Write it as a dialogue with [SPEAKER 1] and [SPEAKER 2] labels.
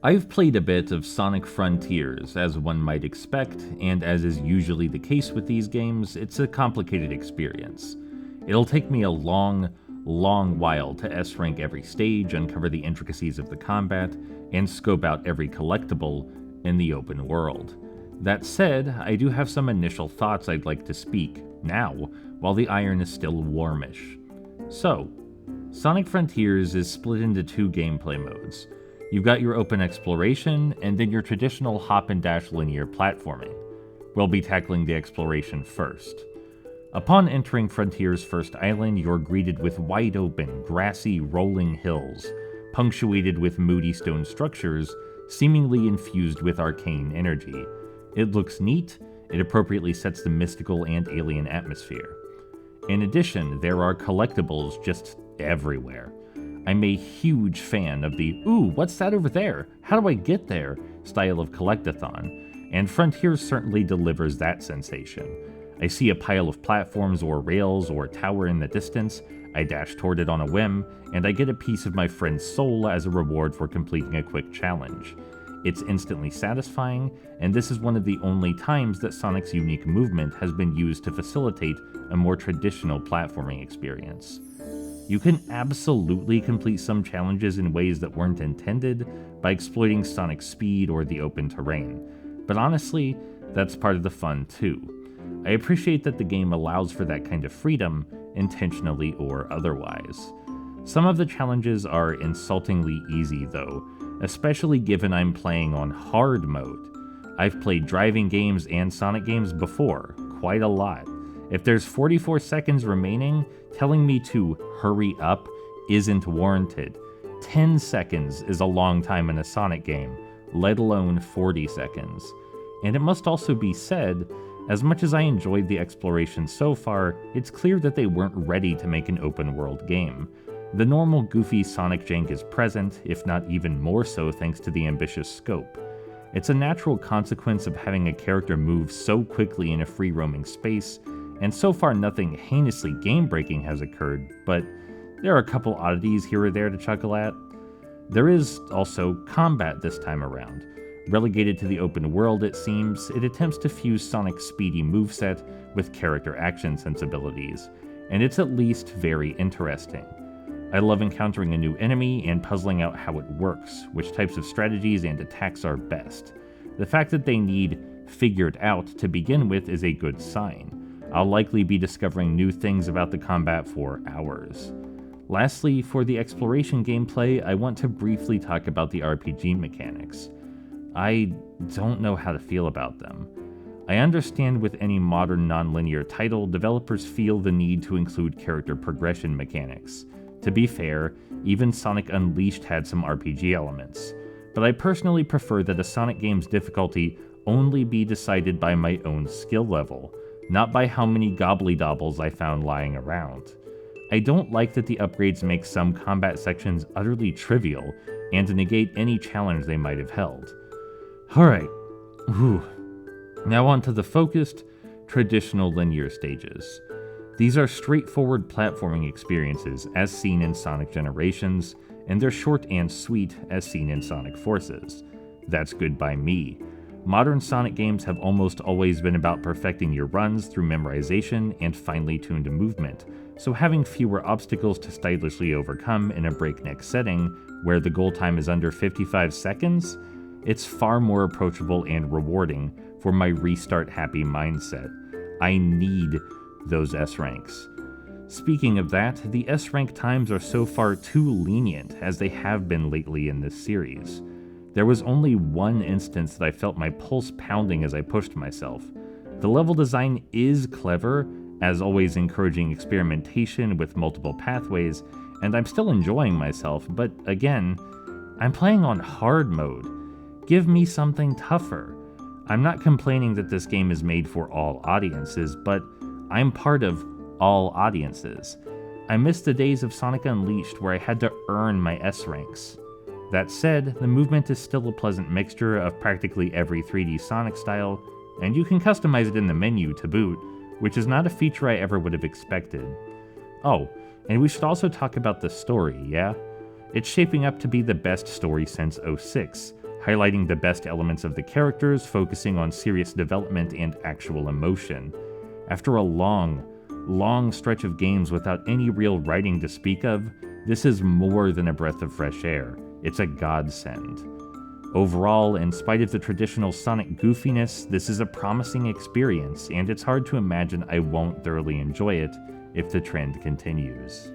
[SPEAKER 1] I've played a bit of Sonic Frontiers, as one might expect, and as is usually the case with these games, it's a complicated experience. It'll take me a long while to S-rank every stage, uncover the intricacies of the combat, and scope out every collectible in the open world. That said, I do have some initial thoughts I'd like to speak, now, while the iron is still warmish. So, Sonic Frontiers is split into two gameplay modes. You've got your open exploration, and then your traditional hop and dash linear platforming. We'll be tackling the exploration first. Upon entering Frontier's first island, you're greeted with wide open, grassy, rolling hills, punctuated with moody stone structures, seemingly infused with arcane energy. It looks neat, it appropriately sets the mystical and alien atmosphere. In addition, there are collectibles just everywhere. I'm a huge fan of the "ooh, what's that over there? How do I get there?" style of collectathon, and Frontiers certainly delivers that sensation. I see a pile of platforms or rails or tower in the distance, I dash toward it on a whim, and I get a piece of my friend's soul as a reward for completing a quick challenge. It's instantly satisfying, and this is one of the only times that Sonic's unique movement has been used to facilitate a more traditional platforming experience. You can absolutely complete some challenges in ways that weren't intended by exploiting Sonic's speed or the open terrain, but honestly, that's part of the fun too. I appreciate that the game allows for that kind of freedom, intentionally or otherwise. Some of the challenges are insultingly easy though, especially given I'm playing on hard mode. I've played driving games and Sonic games before, quite a lot. If there's 44 seconds remaining, telling me to hurry up isn't warranted. 10 seconds is a long time in a Sonic game, let alone 40 seconds. And it must also be said, as much as I enjoyed the exploration so far, it's clear that they weren't ready to make an open world game. The normal goofy Sonic jank is present, if not even more so thanks to the ambitious scope. It's a natural consequence of having a character move so quickly in a free-roaming space, and so far nothing heinously game-breaking has occurred, but there are a couple oddities here or there to chuckle at. There is also combat this time around. Relegated to the open world, it seems, it attempts to fuse Sonic's speedy moveset with character action sensibilities, and it's at least very interesting. I love encountering a new enemy and puzzling out how it works, which types of strategies and attacks are best. The fact that they need figured out to begin with is a good sign. I'll likely be discovering new things about the combat for hours. Lastly, for the exploration gameplay, I want to briefly talk about the RPG mechanics. I don't know how to feel about them. I understand with any modern non-linear title, developers feel the need to include character progression mechanics. To be fair, even Sonic Unleashed had some RPG elements, but I personally prefer that a Sonic game's difficulty only be decided by my own skill level, not by how many gobbly-dobbles I found lying around. I don't like that the upgrades make some combat sections utterly trivial and negate any challenge they might have held. Alright, now on to the focused, traditional linear stages. These are straightforward platforming experiences as seen in Sonic Generations, and they're short and sweet as seen in Sonic Forces. That's good by me. Modern Sonic games have almost always been about perfecting your runs through memorization and finely tuned movement, so having fewer obstacles to stylishly overcome in a breakneck setting where the goal time is under 55 seconds, it's far more approachable and rewarding for my restart happy mindset. I need those S ranks. Speaking of that, the S rank times are so far too lenient as they have been lately in this series. There was only one instance that I felt my pulse pounding as I pushed myself. The level design is clever, as always encouraging experimentation with multiple pathways, and I'm still enjoying myself, but again, I'm playing on hard mode. Give me something tougher. I'm not complaining that this game is made for all audiences, but I'm part of all audiences. I miss the days of Sonic Unleashed where I had to earn my S ranks. That said, the movement is still a pleasant mixture of practically every 3D Sonic style, and you can customize it in the menu to boot, which is not a feature I ever would have expected. Oh, and we should also talk about the story, yeah? It's shaping up to be the best story since '06, highlighting the best elements of the characters, focusing on serious development and actual emotion. After a long stretch of games without any real writing to speak of, this is more than a breath of fresh air. It's a godsend. Overall, in spite of the traditional Sonic goofiness, this is a promising experience, and it's hard to imagine I won't thoroughly enjoy it if the trend continues.